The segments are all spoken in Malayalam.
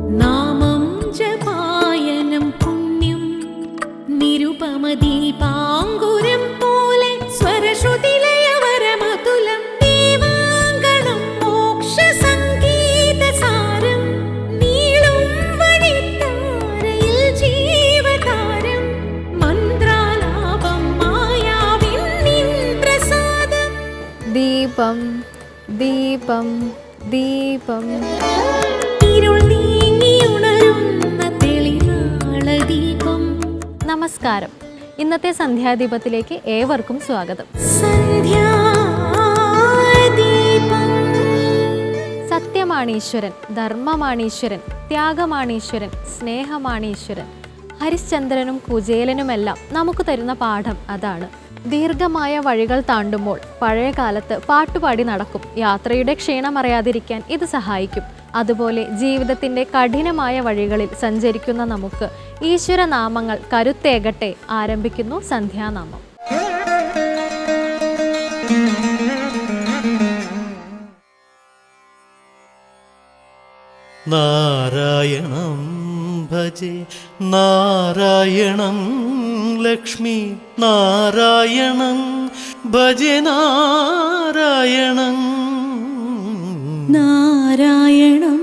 നാമം ജപായനം പുണ്യം നിരുപമദീപാങ്കുരം പോലെ സ്വരശ്രുതിലയവരമതുലം ദീവാങ്കണം മോക്ഷസംഗീതസാരം നീളും വഴിത്താരയിൽ ജീവതാരം മന്ത്രാലാപം മായാവിൻ നിൻ പ്രസാദം. ദീപം ദീപം ദീപം ഇരുൾ നീങ്ങിയുണരുന്ന തെളിനാളദീപം. നമസ്കാരം. ഇന്നത്തെ സന്ധ്യാദീപത്തിലേക്ക് ഏവർക്കും സ്വാഗതം. സന്ധ്യാദീപം. സത്യമാണീശ്വരൻ, ധർമ്മമാണീശ്വരൻ, ത്യാഗമാണീശ്വരൻ, സ്നേഹമാണീശ്വരൻ. ഹരിശ്ചന്ദ്രനും കുചേലനുമെല്ലാം നമുക്ക് തരുന്ന പാഠം അതാണ്. ദീർഘമായ വഴികൾ താണ്ടുമ്പോൾ പഴയ കാലത്ത് പാട്ടുപാടി നടക്കും. യാത്രയുടെ ക്ഷീണം അറിയാതിരിക്കാൻ ഇത് സഹായിക്കും. അതുപോലെ ജീവിതത്തിൻ്റെ കഠിനമായ വഴികളിൽ സഞ്ചരിക്കുന്ന നമുക്ക് ഈശ്വരനാമങ്ങൾ കരുത്തേകട്ടെ. ആരംഭിക്കുന്നു സന്ധ്യാനാമം. നാരായണം ഭജേ നാരായണം ലക്ഷ്മി നാരായണം ഭജേ നാരായണം നാരായണം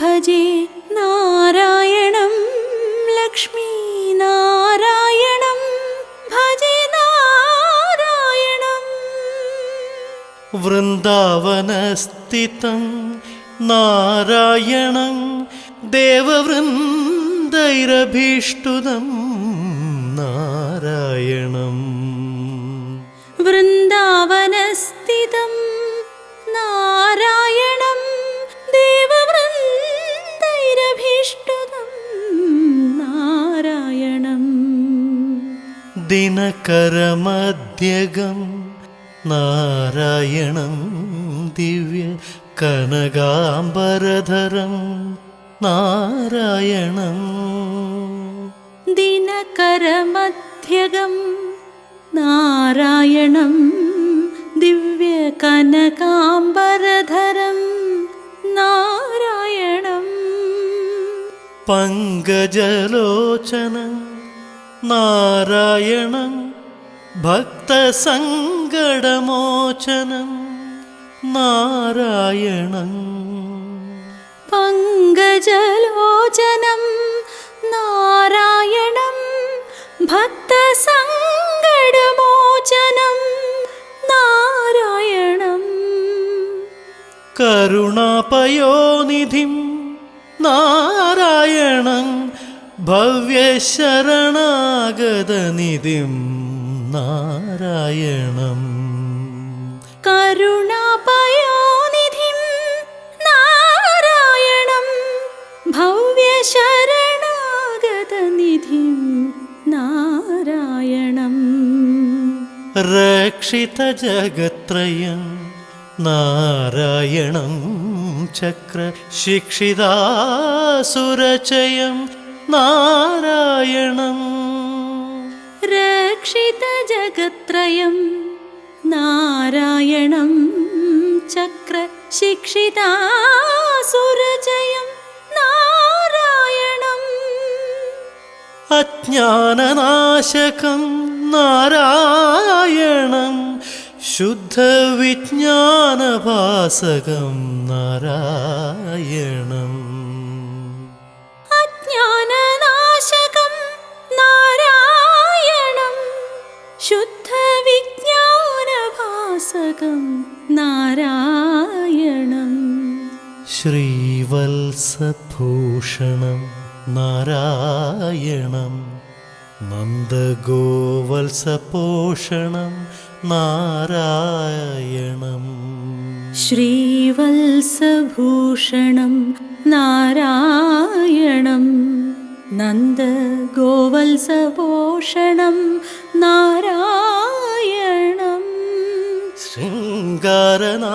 ഭജേ നാരായണം ലക്ഷ്മി നാരായണം ഭജേ നാരായണം. വൃന്ദാവനസ്ഥിതം നാരായണം ദേവവൃന്ദൈരഭീഷ്ടുതം നാരായണം. വൃന്ദാവനസ്ഥിതം നാരായണം ദേവവൃന്ദൈരഭീഷ്ടുതം നാരായണം. ദിനകരമധ്യഗം നാരായണം ദിവ്യ കനകാംബരധരം നാരായണം. ദിനകരമധ്യഗം നാരായണം ദിവ്യ കനകാംബരധരം നാരായണം. പങ്കജലോചനം നാരായണം ഭക്തസങ്കടമോചനം നാരായണം. പങ്കജലോചനം നാരായണം ഭക്തസങ്കടമോചനം നാരായണം. കരുണാപയോനിധിം നാരായണം ഭവ്യശരണാഗതനിധിം നാരായണം. കരുണാപയോനിധിം നാരായണം ഭവ്യശരണാഗതനിധിം നാരായണം. രക്ഷിതജഗത്രയം നാരായണം ചക്രശിക്ഷിതാസുരചയം നാരായണം. രക്ഷിതജഗത്രയം നാരായണം ചക്രശിക്ഷിതാസുരജയം നാരായണം. അജ്ഞാനനാശകം നാരായണം ശുദ്ധവിജ്ഞാനഭാസകം നാരായണം. അജ്ഞാനനാശകം നാരായണം ശുദ്ധവിജ്ഞാനഭാസകം നാരായണം. ശ്രീവത്സഭൂഷണം നാരായണം നന്ദഗോവത്സപോഷണം നാരായണം. ശ്രീവത്സഭൂഷണം നാരായണം നന്ദഗോവത്സപോഷണം നാരായണം. ശൃംഗാരനായകം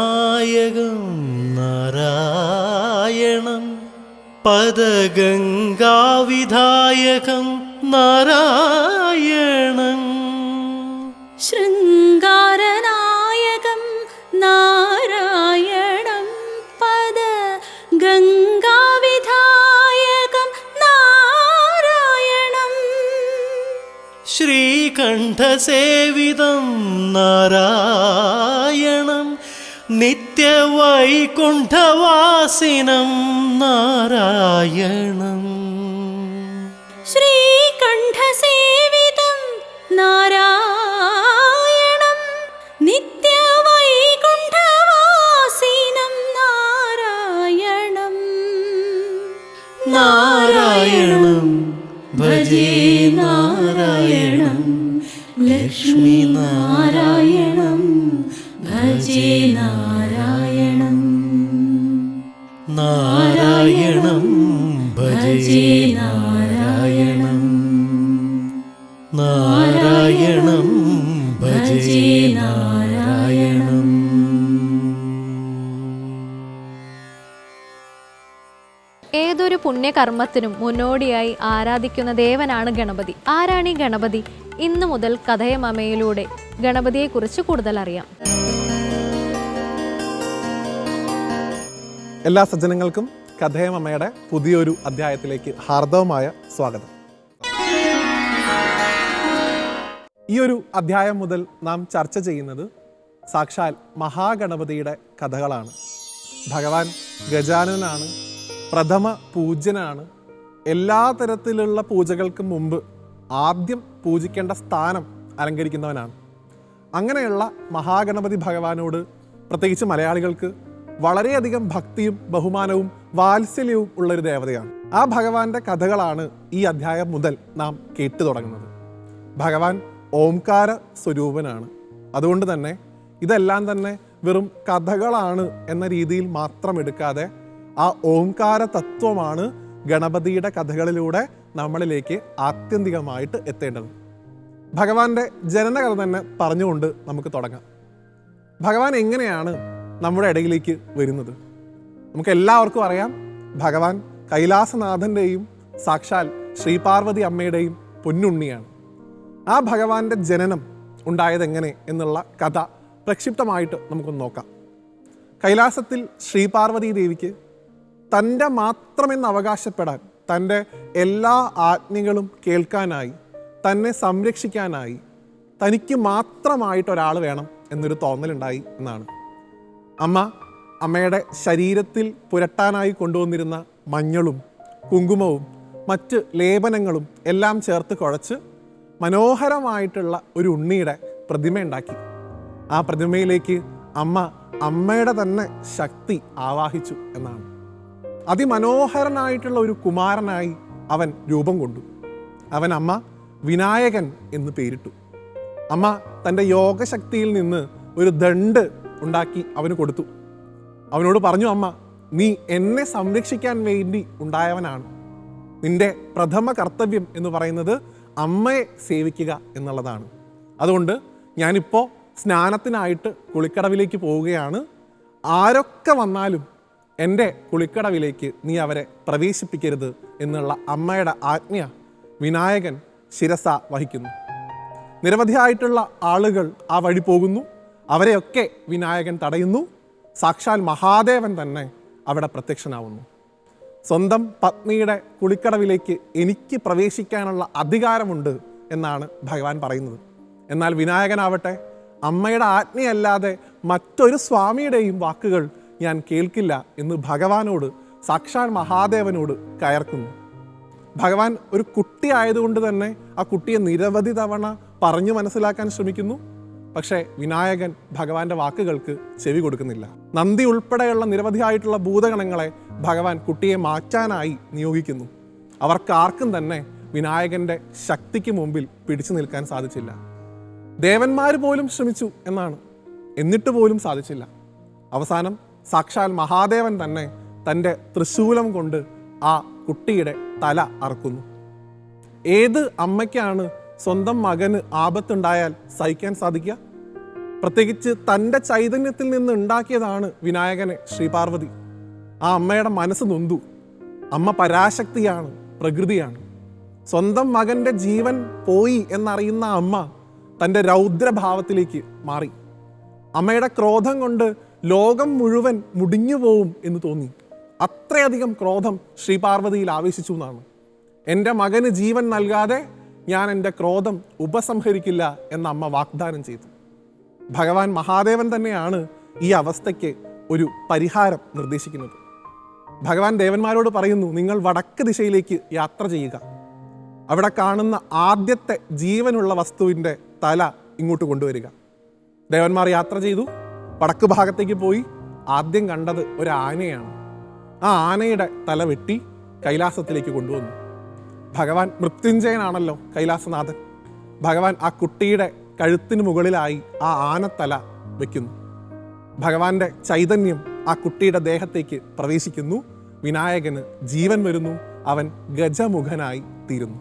നാരായണം പദഗംഗാവിധായകം നാരായണം. ശൃംഗാരനായകം നാരായണം പദഗംഗാവിധായകം ശ്രീകണ്ഠസേവിതം നാരായണം നിത്യവൈകുണ്ഠവാസിനം നാരായണം. ശ്രീകണ്ഠസേവിതം നാരായണം നിത്യവൈകുണ്ഠവാസിനം നാരായണം. നാരായണം ഭജേ നാരായണം ലക്ഷ്മി നാരായണം ഭജേ നാരായണം. നാരായണം ഭജേ നാരായണം നാരായണം ഭജേ നാരായണം. ഏതൊരു പുണ്യകർമ്മത്തിനും മുന്നോടിയായി ആരാധിക്കുന്ന ദേവനാണ് ഗണപതി. ആരാണ് ഈ ഗണപതി? ഇന്നു മുതൽ കഥയമമ്മയിലൂടെ ഗണപതിയെക്കുറിച്ച് കൂടുതൽ അറിയാം. എല്ലാ സജ്ജനങ്ങൾക്കും കഥയമമ്മയുടെ പുതിയൊരു അധ്യായത്തിലേക്ക് ഹാർദവമായ സ്വാഗതം. ഈ ഒരു അധ്യായം മുതൽ നാം ചർച്ച ചെയ്യുന്നത് സാക്ഷാൽ മഹാഗണപതിയുടെ കഥകളാണ്. ഭഗവാൻ ഗജാനനാണ്, പ്രഥമ പൂജ്യനാണ്. എല്ലാ തരത്തിലുള്ള പൂജകൾക്കും മുമ്പ് ആദ്യം പൂജിക്കേണ്ട സ്ഥാനം അലങ്കരിക്കുന്നവനാണ്. അങ്ങനെയുള്ള മഹാഗണപതി ഭഗവാനോട് പ്രത്യേകിച്ച് മലയാളികൾക്ക് വളരെയധികം ഭക്തിയും ബഹുമാനവും വാത്സല്യവും ഉള്ളൊരു ദേവതയാണ്. ആ ഭഗവാന്റെ കഥകളാണ് ഈ അധ്യായം മുതൽ നാം കേട്ടു തുടങ്ങുന്നത്. ഭഗവാൻ ഓംകാര സ്വരൂപനാണ്. അതുകൊണ്ട് തന്നെ ഇതെല്ലാം തന്നെ വെറും കഥകളാണ് എന്ന രീതിയിൽ മാത്രം എടുക്കാതെ ആ ഓംകാര തത്വമാണ് ഗണപതിയുടെ കഥകളിലൂടെ നമ്മളിലേക്ക് ആത്യന്തികമായിട്ട് എത്തേണ്ടത്. ഭഗവാന്റെ ജനനകഥ തന്നെ പറഞ്ഞുകൊണ്ട് നമുക്ക് തുടങ്ങാം. ഭഗവാൻ എങ്ങനെയാണ് നമ്മുടെ ഇടയിലേക്ക് വരുന്നത്? നമുക്ക് എല്ലാവർക്കും അറിയാം, ഭഗവാൻ കൈലാസനാഥൻ്റെയും സാക്ഷാൽ ശ്രീപാർവതി അമ്മയുടെയും പൊന്നുണ്ണിയാണ്. ആ ഭഗവാന്റെ ജനനം ഉണ്ടായത് എങ്ങനെ എന്നുള്ള കഥ പ്രക്ഷിപ്തമായിട്ട് നമുക്കൊന്ന് നോക്കാം. കൈലാസത്തിൽ ശ്രീപാർവതി ദേവിക്ക് തൻ്റെ മാത്രമെന്ന് അവകാശപ്പെടാൻ, തൻ്റെ എല്ലാ ആജ്ഞകളും കേൾക്കാനായി, തന്നെ സംരക്ഷിക്കാനായി തനിക്ക് മാത്രമായിട്ടൊരാൾ വേണം എന്നൊരു തോന്നലുണ്ടായി എന്നാണ്. അമ്മയുടെ ശരീരത്തിൽ പുരട്ടാനായി കൊണ്ടുവന്നിരുന്ന മഞ്ഞളും കുങ്കുമവും മറ്റ് ലേപനങ്ങളും എല്ലാം ചേർത്ത് കുഴച്ച് മനോഹരമായിട്ടുള്ള ഒരു ഉണ്ണിയുടെ പ്രതിമ ഉണ്ടാക്കി. ആ പ്രതിമയിലേക്ക് അമ്മയുടെ തന്നെ ശക്തി ആവാഹിച്ചു എന്നാണ്. അതിമനോഹരനായിട്ടുള്ള ഒരു കുമാരനായി അവൻ രൂപം കൊണ്ടു. അമ്മ വിനായകൻ എന്ന് പേരിട്ടു. അമ്മ തൻ്റെ യോഗശക്തിയിൽ നിന്ന് ഒരു ദണ്ഡ് ഉണ്ടാക്കി അവന് കൊടുത്തു. അവനോട് പറഞ്ഞു, അമ്മ, നീ എന്നെ സംരക്ഷിക്കാൻ വേണ്ടി ഉണ്ടായവനാണ്. നിന്റെ പ്രഥമ കർത്തവ്യം എന്ന് പറയുന്നത് അമ്മയെ സേവിക്കുക എന്നുള്ളതാണ്. അതുകൊണ്ട് ഞാനിപ്പോൾ സ്നാനത്തിനായിട്ട് കുളിക്കടവിലേക്ക് പോവുകയാണ്. ആരൊക്കെ വന്നാലും എൻ്റെ കുളിക്കടവിലേക്ക് നീ അവരെ പ്രവേശിപ്പിക്കരുത് എന്നുള്ള അമ്മയുടെ ആജ്ഞ വിനായകൻ ശിരസ വഹിക്കുന്നു. നിരവധിയായിട്ടുള്ള ആളുകൾ ആ വഴി പോകുന്നു. അവരെയൊക്കെ വിനായകൻ തടയുന്നു. സാക്ഷാൽ മഹാദേവൻ തന്നെ അവിടെ പ്രത്യക്ഷനാവുന്നു. സ്വന്തം പത്നിയുടെ കുളിക്കടവിലേക്ക് എനിക്ക് പ്രവേശിക്കാനുള്ള അധികാരമുണ്ട് എന്നാണ് ഭഗവാൻ പറയുന്നത്. എന്നാൽ വിനായകനാവട്ടെ, അമ്മയുടെ ആജ്ഞയല്ലാതെ മറ്റൊരു സ്വാമിയുടെയും വാക്കുകൾ ഞാൻ കേൾക്കില്ല എന്ന് ഭഗവാനോട്, സാക്ഷാൽ മഹാദേവനോട് കയർക്കുന്നു. ഭഗവാൻ ഒരു കുട്ടി ആയതുകൊണ്ട് തന്നെ ആ കുട്ടിയെ നിരവധി തവണ പറഞ്ഞു മനസ്സിലാക്കാൻ ശ്രമിക്കുന്നു. പക്ഷേ വിനായകൻ ഭഗവാന്റെ വാക്കുകൾക്ക് ചെവി കൊടുക്കുന്നില്ല. നന്ദി ഉൾപ്പെടെയുള്ള നിരവധിയായിട്ടുള്ള ഭൂതഗണങ്ങളെ ഭഗവാൻ കുട്ടിയെ മാറ്റാനായി നിയോഗിക്കുന്നു. അവർക്കാർക്കും തന്നെ വിനായകന്റെ ശക്തിക്ക് മുമ്പിൽ പിടിച്ചു നിൽക്കാൻ സാധിച്ചില്ല. ദേവന്മാർ പോലും ശ്രമിച്ചു എന്നാണ്, എന്നിട്ട് പോലും സാധിച്ചില്ല. അവസാനം സാക്ഷാൽ മഹാദേവൻ തന്നെ തൻ്റെ തൃശൂലം കൊണ്ട് ആ കുട്ടിയുടെ തല അറുക്കുന്നു. ഏത് അമ്മയ്ക്കാണ് സ്വന്തം മകന് ആപത്തുണ്ടായാൽ സഹിക്കാൻ സാധിക്കുക? പ്രത്യേകിച്ച് തൻ്റെ ചൈതന്യത്തിൽ നിന്ന് ഉണ്ടാക്കിയതാണ് വിനായകനെ ശ്രീപാർവതി. ആ അമ്മയുടെ മനസ്സ് നൊന്തു. അമ്മ പരാശക്തിയാണ്, പ്രകൃതിയാണ്. സ്വന്തം മകൻ്റെ ജീവൻ പോയി എന്നറിയുന്ന അമ്മ തൻ്റെ രൗദ്രഭാവത്തിലേക്ക് മാറി. അമ്മയുടെ ക്രോധം കൊണ്ട് ലോകം മുഴുവൻ മുടിഞ്ഞു പോവും എന്ന് തോന്നി. അത്രയധികം ക്രോധം ശ്രീപാർവതിയിൽ ആവേശിച്ചു എന്നാണ്. എൻ്റെ മകന് ജീവൻ നൽകാതെ ഞാൻ എൻ്റെ ക്രോധം ഉപസംഹരിക്കില്ല എന്ന് അമ്മ വാഗ്ദാനം ചെയ്തു. ഭഗവാൻ മഹാദേവൻ തന്നെയാണ് ഈ അവസ്ഥയ്ക്ക് ഒരു പരിഹാരം നിർദ്ദേശിക്കുന്നത്. ഭഗവാൻ ദേവന്മാരോട് പറയുന്നു, നിങ്ങൾ വടക്ക് ദിശയിലേക്ക് യാത്ര ചെയ്യുക. അവിടെ കാണുന്ന ആദ്യത്തെ ജീവനുള്ള വസ്തുവിൻ്റെ തല ഇങ്ങോട്ട് കൊണ്ടുവരിക. ദേവന്മാർ യാത്ര ചെയ്തു, വടക്ക് ഭാഗത്തേക്ക് പോയി. ആദ്യം കണ്ടത് ഒരു ആനയാണ്. ആ ആനയുടെ തല വെട്ടി കൈലാസത്തിലേക്ക് കൊണ്ടുവന്നു. ഭഗവാൻ മൃത്യുഞ്ജയനാണല്ലോ കൈലാസനാഥൻ. ഭഗവാൻ ആ കുട്ടിയുടെ കഴുത്തിന് മുകളിലായി ആ ആനത്തല വെക്കുന്നു. ഭഗവാന്റെ ചൈതന്യം ആ കുട്ടിയുടെ ദേഹത്തേക്ക് പ്രവേശിക്കുന്നു. വിനായകന് ജീവൻ വരുന്നു. അവൻ ഗജമുഖനായി തീരുന്നു.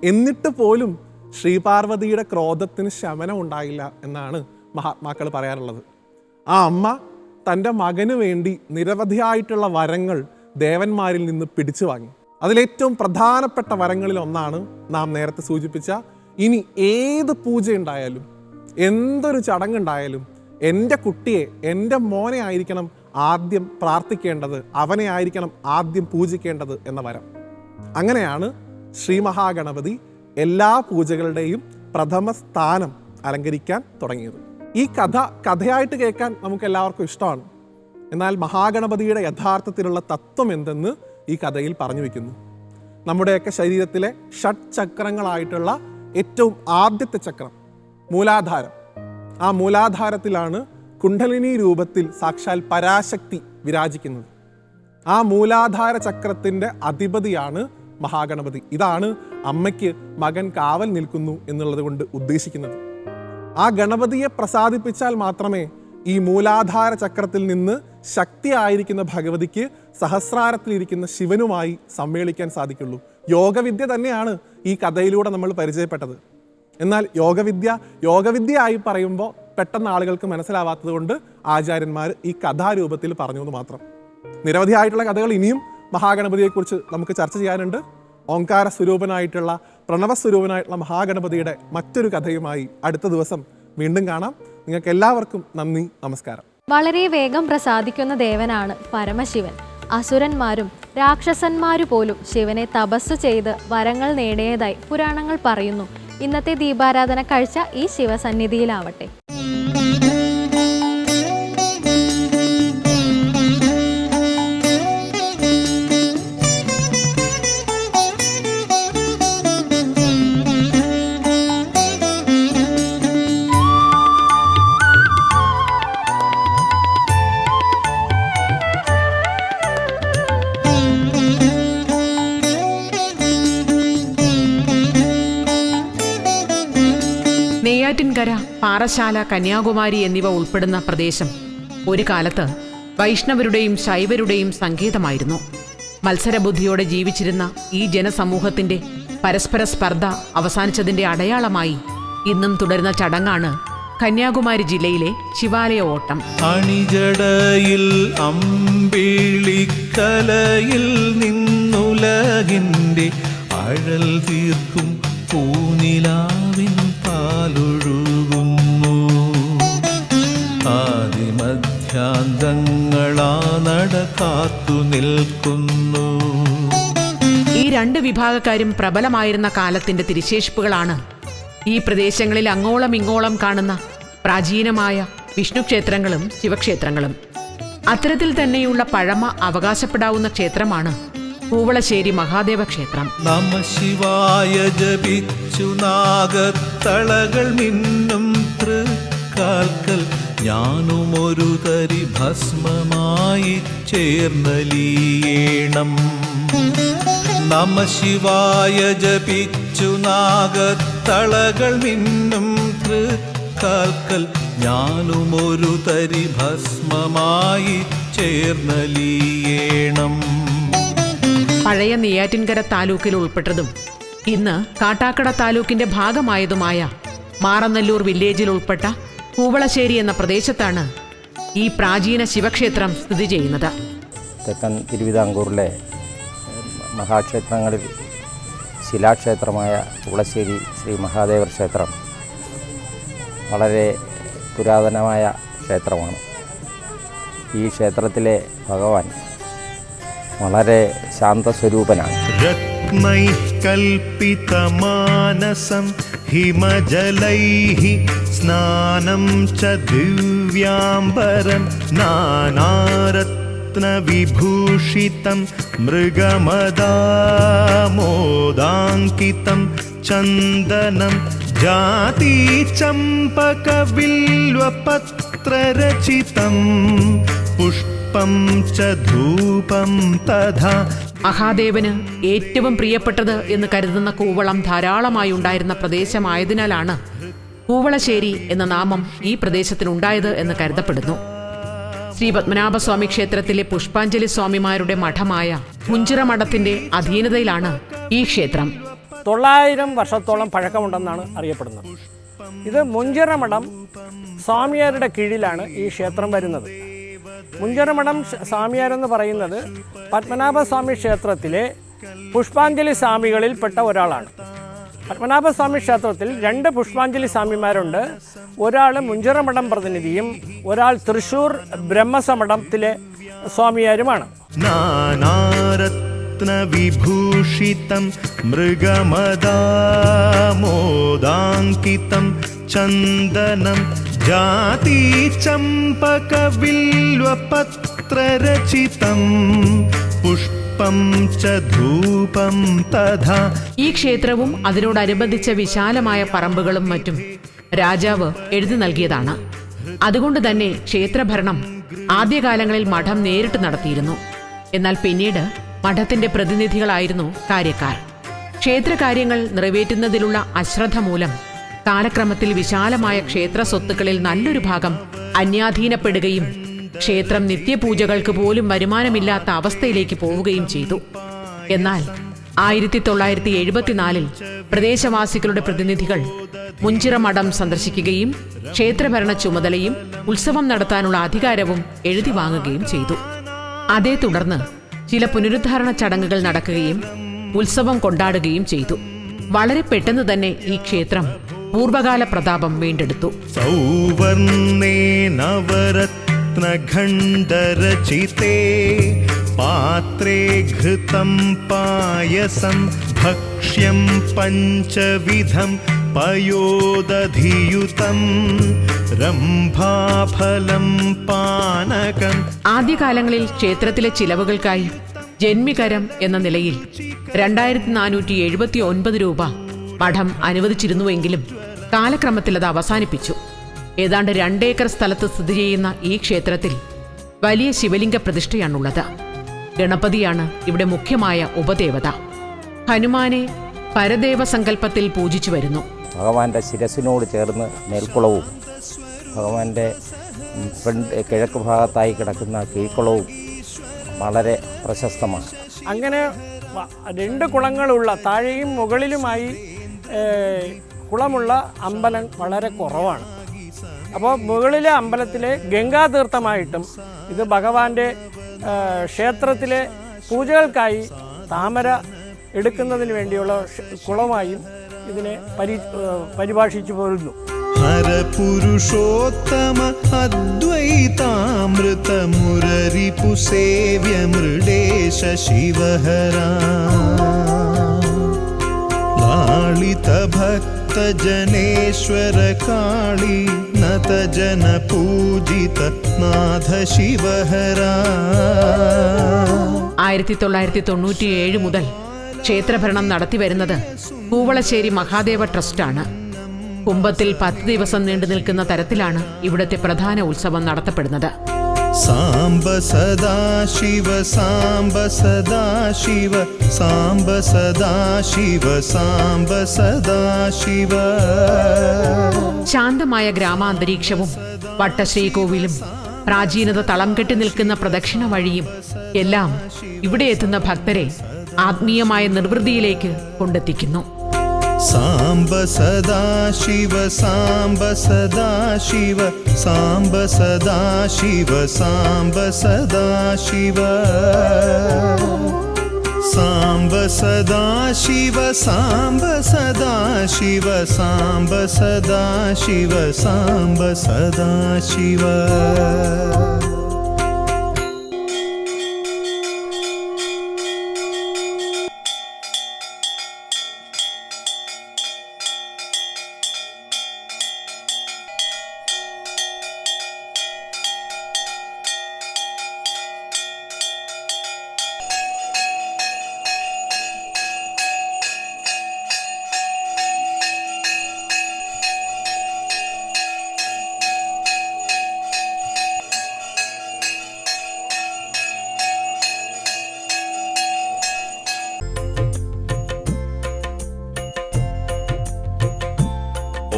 എന്നിട്ട് പോലും ശ്രീപാർവതിയുടെ ക്രോധത്തിന് ശമനം ഉണ്ടായില്ല എന്നാണ് മഹാത്മാക്കൾ പറയാറുള്ളത്. ആ അമ്മ തൻ്റെ മകന് വേണ്ടി നിരവധിയായിട്ടുള്ള വരങ്ങൾ ദേവന്മാരിൽ നിന്ന് പിടിച്ചു വാങ്ങി. അതിലേറ്റവും പ്രധാനപ്പെട്ട വരങ്ങളിൽ ഒന്നാണ് നാം നേരത്തെ സൂചിപ്പിച്ച, ഇനി ഏത് പൂജയുണ്ടായാലും എന്തൊരു ചടങ്ങുണ്ടായാലും എൻ്റെ കുട്ടിയെ, എൻ്റെ മോനെ ആയിരിക്കണം ആദ്യം പ്രാർത്ഥിക്കേണ്ടത്, അവനെ ആയിരിക്കണം ആദ്യം പൂജിക്കേണ്ടത് എന്ന വരം. അങ്ങനെയാണ് ശ്രീ മഹാഗണപതി എല്ലാ പൂജകളുടെയും പ്രഥമ സ്ഥാനം അലങ്കരിക്കാൻ തുടങ്ങിയത്. ഈ കഥയായിട്ട് കേൾക്കാൻ നമുക്ക് എല്ലാവർക്കും ഇഷ്ടമാണ്. എന്നാൽ മഹാഗണപതിയുടെ യഥാർത്ഥത്തിലുള്ള തത്വം എന്തെന്ന് ഈ കഥയിൽ പറഞ്ഞു വയ്ക്കുന്നു. നമ്മുടെയൊക്കെ ശരീരത്തിലെ ഷഡ്ചക്രങ്ങളായിട്ടുള്ള ഏറ്റവും ആദ്യത്തെ ചക്രം മൂലാധാരം. ആ മൂലാധാരത്തിലാണ് കുണ്ഡലിനി രൂപത്തിൽ സാക്ഷാൽ പരാശക്തി വിരാജിക്കുന്നത്. ആ മൂലാധാര ചക്രത്തിൻ്റെ അധിപതിയാണ് മഹാഗണപതി. ഇതാണ് അമ്മയ്ക്ക് മകൻ കാവൽ നിൽക്കുന്നു എന്നുള്ളത് കൊണ്ട് ഉദ്ദേശിക്കുന്നത്. ആ ഗണപതിയെ പ്രസാദിപ്പിച്ചാൽ മാത്രമേ ഈ മൂലാധാര ചക്രത്തിൽ നിന്ന് ശക്തിയായിരിക്കുന്ന ഭഗവതിക്ക് സഹസ്രാരത്തിലിരിക്കുന്ന ശിവനുമായി സമ്മേളിക്കാൻ സാധിക്കുള്ളൂ. യോഗവിദ്യ തന്നെയാണ് ഈ കഥയിലൂടെ നമ്മൾ പരിചയപ്പെട്ടത്. എന്നാൽ യോഗവിദ്യ ആയി പറയുമ്പോൾ പെട്ടെന്ന് ആളുകൾക്ക് മനസ്സിലാവാത്തത് കൊണ്ട് ആചാര്യന്മാർ ഈ കഥാരൂപത്തിൽ പറഞ്ഞു എന്ന് മാത്രം. നിരവധിയായിട്ടുള്ള കഥകൾ ഇനിയും മഹാഗണപതിയെക്കുറിച്ച് നമുക്ക് ചർച്ച ചെയ്യാനുണ്ട്. ഓംകാര സ്വരൂപനായിട്ടുള്ള, പ്രണവസ്വരൂപനായിട്ടുള്ള മഹാഗണപതിയുടെ മറ്റൊരു കഥയുമായി അടുത്ത ദിവസം വീണ്ടും കാണാം. നിങ്ങൾക്ക് എല്ലാവർക്കും നന്ദി, നമസ്കാരം. വളരെ വേഗം പ്രസാദിക്കുന്ന ദേവനാണ് പരമശിവൻ. അസുരന്മാരും രാക്ഷസന്മാരു പോലും ശിവനെ തപസ്സു ചെയ്ത് വരങ്ങൾ നേടിയതായി പുരാണങ്ങൾ പറയുന്നു. ഇന്നത്തെ ദീപാരാധന കാഴ്ച ഈ ശിവസന്നിധിയിലാവട്ടെ. നെയ്യാറ്റിൻകര, പാറശാല, കന്യാകുമാരി എന്നിവ ഉൾപ്പെടുന്ന പ്രദേശം ഒരു കാലത്ത് വൈഷ്ണവരുടെയും ശൈവരുടെയും സങ്കേതമായിരുന്നു. മത്സരബുദ്ധിയോടെ ജീവിച്ചിരുന്ന ഈ ജനസമൂഹത്തിന്റെ പരസ്പര സ്പർദ്ധ അവസാനിച്ചതിന്റെ അടയാളമായി ഇന്നും തുടരുന്ന ചടങ്ങാണ് കന്യാകുമാരി ജില്ലയിലെ ശിവാലയ ഓട്ടം. അണിജടയിൽ അമ്പിളിക്കലയിൽ നിന്നുലകിൻ്റെ അഴൽ തീർക്കും പൂനിലാവിൻ പാലൊഴുകുന്നു. ആദിമധ്യാന്തങ്ങളാ നട കാത്തു നിൽക്കുന്നു. ഈ രണ്ട് വിഭാഗക്കാരും പ്രബലമായിരുന്ന കാലത്തിന്റെ തിരിശേഷിപ്പുകളാണ് ഈ പ്രദേശങ്ങളിൽ അങ്ങോളം ഇങ്ങോളം കാണുന്ന പ്രാചീനമായ വിഷ്ണുക്ഷേത്രങ്ങളും ശിവക്ഷേത്രങ്ങളും. അത്തരത്തിൽ തന്നെയുള്ള പഴമ അവകാശപ്പെടാവുന്ന ക്ഷേത്രമാണ് പൂവളശ്ശേരി മഹാദേവ ക്ഷേത്രം. നമ ശിവായ ജപിച്ചു നാഗത്തളകൾ മിന്നും തൃക്കാൽക്കൽ ഞാനുമൊരു തരി ഭസ്മമായി ചേർന്നലിയേണം. നമ ശിവായ ജപിച്ചു നാഗത്തളകൾ മിന്നും തൃക്കാൽക്കൽ ഞാനുമൊരു തരി ഭസ്മമായി ചേർന്നലിയേണം. പഴയ നെയ്യാറ്റിൻകര താലൂക്കിൽ ഉൾപ്പെട്ടതും ഇന്ന് കാട്ടാക്കട താലൂക്കിന്റെ ഭാഗമായതുമായ മാറനല്ലൂർ വില്ലേജിൽ ഉൾപ്പെട്ട പൂവളശ്ശേരി എന്ന പ്രദേശത്താണ് ഈ പ്രാചീന ശിവക്ഷേത്രം സ്ഥിതി ചെയ്യുന്നത്. തെക്കൻ തിരുവിതാംകൂറിലെ മഹാക്ഷേത്രങ്ങളിൽ ശിലാക്ഷേത്രമായ പൂവളശ്ശേരി ശ്രീ മഹാദേവ ക്ഷേത്രം വളരെ പുരാതനമായ ക്ഷേത്രമാണ്. ഈ ക്ഷേത്രത്തിലെ ഭഗവാൻ വളരെ ശാന്തസ്വരൂപനാണ്. രത്നൈഃ കൽപ്പിതമാനസം ഹിമജലൈഃ സ്നാനം ച ദിവ്യാംബരം നാനാരത്നവിഭൂഷിതം മൃഗമദാമോദാങ്കിതം ചന്ദനം ജാതീചമ്പകവില്വപത്രരചിതം പുഷ്പം ച ധൂപം തഥാ. മഹാദേവന് ഏറ്റവും പ്രിയപ്പെട്ടത് എന്ന് കരുതുന്ന കൂവളം ധാരാളമായി ഉണ്ടായിരുന്ന പ്രദേശമായതിനാലാണ് കൂവളശ്ശേരി എന്ന നാമം ഈ പ്രദേശത്തിനുണ്ടായത് എന്ന് കരുതപ്പെടുന്നു. ശ്രീ പത്മനാഭസ്വാമി ക്ഷേത്രത്തിലെ പുഷ്പാഞ്ജലി സ്വാമിമാരുടെ മഠമായ മുഞ്ചിറ മഠത്തിന്റെ അധീനതയിലാണ് ഈ ക്ഷേത്രം. 900 വർഷത്തോളം പഴക്കമുണ്ടെന്നാണ് അറിയപ്പെടുന്നത്. ഇത് മുഞ്ചിറ മഠം സ്വാമിയാരുടെ കീഴിലാണ് ഈ ക്ഷേത്രം വരുന്നത്. മുഞ്ചിറ മഠം സ്വാമിയാരെന്ന് പറയുന്നത് പത്മനാഭസ്വാമി ക്ഷേത്രത്തിലെ പുഷ്പാഞ്ജലി സ്വാമികളിൽപ്പെട്ട ഒരാളാണ്. പത്മനാഭസ്വാമി ക്ഷേത്രത്തിൽ 2 പുഷ്പാഞ്ജലി സ്വാമിമാരുണ്ട്. ഒരാൾ മുഞ്ചിറ മഠം പ്രതിനിധിയും ഒരാൾ തൃശ്ശൂർ ബ്രഹ്മസമഠത്തിലെ സ്വാമിയാരുമാണ്. വിഭൂഷിതം മൃഗമദാമോദാങ്കിതം ചന്ദനം ജാതീചമ്പകവില്വപത്രരചിതം പുഷ്പം ച ധൂപം തഥാ. ഈ ക്ഷേത്രവും അതിനോടനുബന്ധിച്ച വിശാലമായ പറമ്പുകളും മറ്റും രാജാവ് എഴുതി നൽകിയതാണ്. അതുകൊണ്ട് തന്നെ ക്ഷേത്രഭരണം ആദ്യകാലങ്ങളിൽ മഠം നേരിട്ട് നടത്തിയിരുന്നു. എന്നാൽ പിന്നീട് മഠത്തിന്റെ പ്രതിനിധികളായിരുന്നു കാര്യക്കാർ. ക്ഷേത്രകാര്യങ്ങൾ നിറവേറ്റുന്നതിലുള്ള അശ്രദ്ധ മൂലം കാലക്രമത്തിൽ വിശാലമായ ക്ഷേത്ര സ്വത്തുക്കളിൽ നല്ലൊരു ഭാഗം അന്യാധീനപ്പെടുകയും ക്ഷേത്രം നിത്യപൂജകൾക്ക് പോലും വരുമാനമില്ലാത്ത അവസ്ഥയിലേക്ക് പോവുകയും ചെയ്തു. എന്നാൽ 1974 പ്രദേശവാസികളുടെ പ്രതിനിധികൾ മുഞ്ചിറ മഠം സന്ദർശിക്കുകയും ക്ഷേത്രഭരണ ചുമതലയും ഉത്സവം നടത്താനുള്ള അധികാരവും എഴുതി വാങ്ങുകയും ചെയ്തു. അതേ തുടർന്ന് ചില പുനരുദ്ധാരണ ചടങ്ങുകൾ നടക്കുകയും ഉത്സവം കൊണ്ടാടുകയും ചെയ്തു. വളരെ പെട്ടെന്ന് തന്നെ ഈ ക്ഷേത്രം പൂർവകാല പ്രതാപം വീണ്ടെടുത്തു. സൗവർണേ നവരത്നഖണ്ഡരചിതേ പാത്രേ ഘൃതം പായസം ഭക്ഷ്യം പഞ്ചവിധം പയോദധിയുതം രംഭാഫലം പാനകം. ആദ്യകാലങ്ങളിൽ ക്ഷേത്രത്തിലെ ചിലവുകൾക്കായി ജന്മികരം എന്ന നിലയിൽ 2479 രൂപ മഠം അനുവദിച്ചിരുന്നുവെങ്കിലും കാലക്രമത്തിൽ അത് അവസാനിപ്പിച്ചു. ഏതാണ്ട് 2 ഏക്കർ സ്ഥലത്ത് സ്ഥിതി ചെയ്യുന്ന ഈ ക്ഷേത്രത്തിൽ വലിയ ശിവലിംഗ പ്രതിഷ്ഠയാണുള്ളത്. ഗണപതിയാണ് ഇവിടെ മുഖ്യമായ ഉപദേവത. ഹനുമാനെ പരദേവ സങ്കല്പത്തിൽ പൂജിച്ചു വരുന്നു. ഭഗവാന്റെ ശിരസിനോട് ചേർന്ന് മേൽക്കുളവും ഭഗവാന്റെ കിഴക്ക് ഭാഗത്തായി കിടക്കുന്ന കീഴ്ക്കുളവും വളരെ പ്രശസ്തമാണ്. അങ്ങനെ 2 കുളങ്ങളുള്ള താഴെയും മുകളിലുമായി കുളമുള്ള അമ്പലം വളരെ കുറവാണ്. അപ്പോൾ മുകളിലെ അമ്പലത്തിലെ ഗംഗാതീർത്ഥമായിട്ടും ഇത് ഭഗവാന്റെ ക്ഷേത്രത്തിലെ പൂജകൾക്കായി താമര എടുക്കുന്നതിന് വേണ്ടിയുള്ള കുളമായും ഇതിനെ പരിഭാഷിച്ചു പോരുന്നു. ഹരപുരുഷോത്തമ അദ്വൈതാമൃത മുരരിപു സേവ്യ മൃഡേശ ശിവഹരാ ലാളിത ഭക്ത ജനേശ്വര കാളി നത ജന പൂജിത നാഥ ശിവഹരാ. 1997 മുതൽ ക്ഷേത്രഭരണം നടത്തിവരുന്നത് കൂവളശ്ശേരി മഹാദേവ ട്രസ്റ്റാണ്. കുംഭത്തിൽ 10 ദിവസം നീണ്ടു നിൽക്കുന്ന തരത്തിലാണ് ഇവിടുത്തെ പ്രധാന ഉത്സവം നടത്തപ്പെടുന്നത്. സാംബ സദാശിവ സാംബ സദാശിവ സാംബ സദാശിവ സാംബ സദാശിവ. ശാന്തമായ ഗ്രാമാന്തരീക്ഷവും വട്ടശ്രീകോവിലും പ്രാചീനത തളം കെട്ടി നിൽക്കുന്ന പ്രദക്ഷിണ വഴിയും എല്ലാം ഇവിടെ എത്തുന്ന ഭക്തരെ ആത്മീയമായ നിർവൃതിയിലേക്ക് കൊണ്ടെത്തിക്കുന്നു. സാംബ സദാശിവ സാംബ സദാശിവ സാംബ സദാശിവ സാംബ സദാശിവ സാംബ സദാശിവ സാംബ സദാശിവ സാംബ സദാശിവ സാംബ സദാശിവ.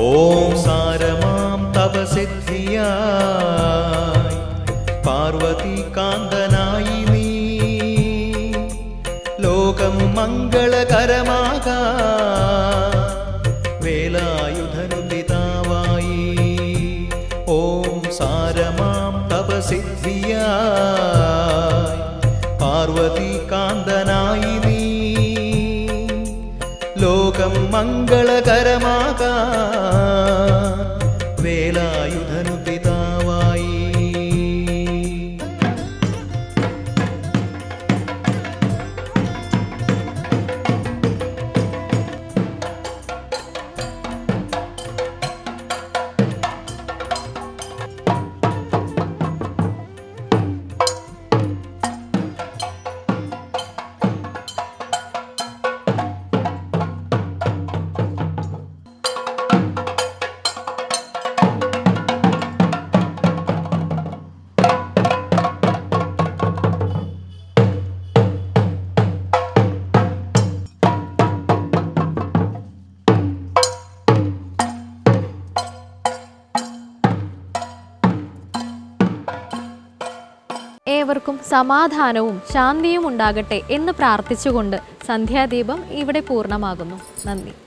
ഓം സാരമാം തപസിദ്ധിയായി പാർവതി കാന്തനായി നീ ലോകം മംഗളകരമാകാ വേലായുധനുദിതാവായി. ഓം സാരമാം തപസിദ്ധിയായി പാർവതി കാന്തനായി നീ ലോകം മംഗളകരമാകാ വേലായുധനുദിതാവായി. ഏവർക്കും സമാധാനവും ശാന്തിയും ഉണ്ടാകട്ടെ എന്ന് പ്രാർത്ഥിച്ചുകൊണ്ട് സന്ധ്യാദീപം ഇവിടെ പൂർണ്ണമാകുന്നു. നന്ദി.